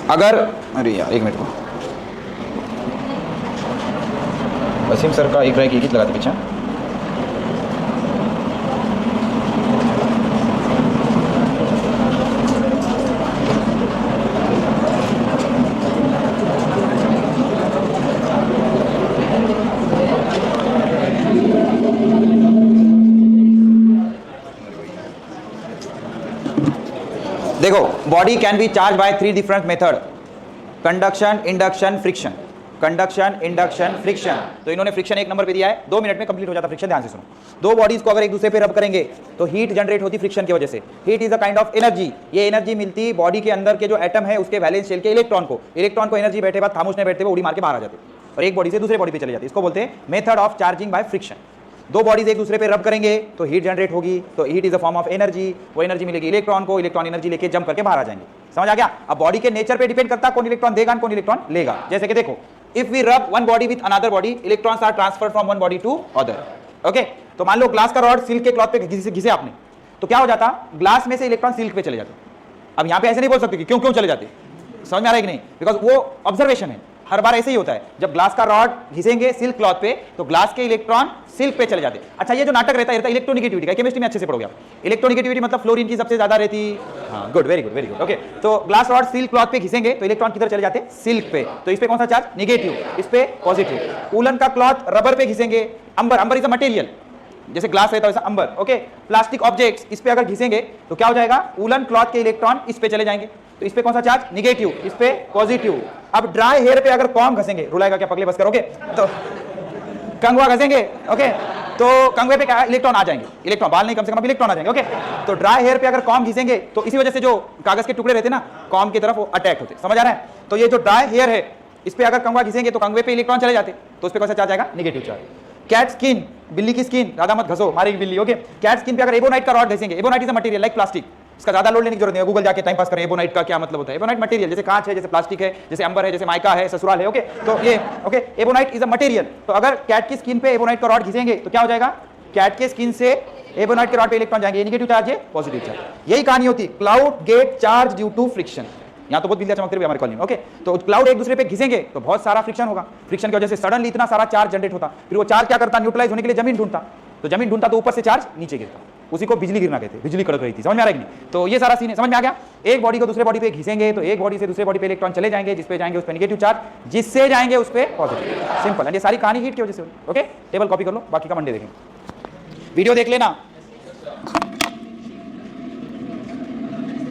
अगर अरे यार एक मिनट को वसीम सर का एक ब्रेक एक लगा दे पीछे। देखो body can be charge by 3 different method, conduction, induction, friction. Conduction, induction, friction. तो इन्होंने फ्रिक्शन एक नंबर पे दिया है, 2 मिनट में कंप्लीट हो जाता फ्रिक्शन। ध्यान से सुनो, दो बॉडीज को अगर एक दूसरे पे रब करेंगे तो हीट जनरेट होती फ्रिक्शन की वजह से। Heat is a kind of energy. ये एनर्जी मिलती बॉडी के अंदर के जो एटम है उसके वैलेंस शेल के इलेक्ट्रॉन को। इलेक्ट्रॉन को एनर्जी बैठे बाद खामोश नहीं बैठते, वो उड़ी मार के बाहर आ जाते और एक बॉडी से दूसरे बॉडी पे चले जाते। इसको बोलते हैं method of charging by friction. दो बॉडीज एक दूसरे पे रब करेंगे तो हीट जनरेट होगी, तो heat is a form of energy. वो एनर्जी मिलेगी इलेक्ट्रॉन को, इलेक्ट्रॉन एनर्जी लेके जंप करके बाहर आ जाएंगे। समझ आ गया? अब बॉडी के नेचर पे डिपेंड करता है कौन इलेक्ट्रॉन देगा कौन इलेक्ट्रॉन लेगा। जैसे कि देखो, if we rub one body with another body, electrons are transferred from one body to other. Okay, तो मान लो ग्लास का रॉड सिल्क के क्लॉथ पे घिसे आपने, तो क्या हो जाता? ग्लास में से इलेक्ट्रॉन सिल्क पे चले जाते। अब यहां पे ऐसे नहीं बोल सकते कि क्यों क्यों चले जाते, समझ में आ रहा है कि नहीं? बिकॉज वो ऑब्जर्वेशन है, हर बार ऐसे ही होता है। जब ग्लास का रॉड घिसेंगे सिल्क क्लॉथ पे तो ग्लास के इलेक्ट्रॉन सिल्क पे चले जाते। अच्छा, ये जो नाटक रहता है इलेक्ट्रोनेगेटिविटी का, केमिस्ट्री में अच्छे से पढ़ोगे आप। इलेक्ट्रोनेगेटिविटी मतलब फ्लोरीन की सबसे ज्यादा रहती। हाँ, good, very good, very good. Okay, तो ग्लास रॉड सिल्क क्लॉथ पे घिसेंगे तो इलेक्ट्रॉन किधर चले जाते? सिल्क पे। तो इस पे कौन सा चार्ज? नेगेटिव, इस पे पॉजिटिव। उलन का क्लॉथ रबर पे घिसेंगे, अंबर इज अ मटेरियल, जैसे ग्लास रहता है वैसा अंबर। ओके, प्लास्टिक ऑब्जेक्ट्स इस पे अगर घिसेंगे तो क्या हो जाएगा? उलन क्लॉथ के इलेक्ट्रॉन इस पे चले जाएंगे, तो इस पे कौन सा चार्ज? नेगेटिव, इस पे पॉजिटिव। अब ड्राई हेयर पे अगर कॉम्ब घसेंगे, रुलाएगा क्या पगले, बस करोगे तो कंगवा घसेंगे, ओके, तो कंगवे पे क्या इलेक्ट्रॉन आ जाएंगे, इलेक्ट्रॉन, बाल नहीं, कम से कम इलेक्ट्रॉन आ जाएंगे। ओके, तो ड्राई हेयर पे अगर कॉम्ब घिसेंगे तो इसी वजह से जो कागज के टुकड़े रहते ना कॉम्ब की तरफ वो अटैक होते। समझ आ रहा है? तो ये जो ड्राई हेयर है इस पे अगर कंगवा घिसेंगे तो कंगवे पे इलेक्ट्रॉन चले जाते, तो उस पे कौन सा चार्ज आएगा? Negative charge. कैट स्किन, बिल्ली की स्किन, ज्यादा मत घसो, मारेगी बिल्ली। ओके, कैट स्किन पे अगर एबोनाइट का रॉड घसेंगे, ebonite is a material like plastic, इसका ज्यादा लोड लेने की जरूरत नहीं है, गूगल जाके टाइम पास करें एबोनाइट का क्या मतलब होता है। एबोनाइट मटेरियल जैसे कांच है, जैसे प्लास्टिक है, जैसे अंबर है, जैसे माइका है, ससुराल है। ओके, तो ये okay, ebonite is a material. तो अगर कैट की स्किन पे एबोनाइट का रॉड घिसेंगे तो क्या हो जाएगा? कैट के स्किन से एबोनाइट के रॉड पे इलेक्ट्रॉन जाएंगे, नेगेटिव चार्ज है, पॉजिटिव चार्ज। यही कहानी होती, cloud get charge due to friction. यहाँ तो बहुत बिजलियां चमकती रही हमारे कॉलेज में। ओके, तो क्लाउड एक दूसरे पे घिसेंगे तो बहुत सारा फ्रिक्शन होगा, फ्रिक्शन की वजह से सडनली इतना सारा चार्ज जनरेट होता। फिर वो चार्ज क्या करता? न्यूट्रलाइज होने के लिए जमीन ढूंढता, तो जमीन ढूंढता तो ऊपर से चार्ज नीचे गिरता, उसी को बिजली गिरना कहते हैं, बिजली कड़क रही थी। समझ में आ रहा है कि नहीं? तो ये सारा सीन है, समझ में आ गया? एक बॉडी को दूसरे बॉडी पे घिसेंगे तो एक बॉडी से दूसरे बॉडी पे इलेक्ट्रॉन चले जाएंगे, जिस पे जाएंगे उस पे नेगेटिव चार्ज, जिससे जाएंगे उस पे पॉजिटिव। सिंपल है, ये सारी कहानी हीट की वजह से। ओके, टेबल कॉपी कर लो, बाकी का मंडे देखेंगे। वीडियो देख लेना।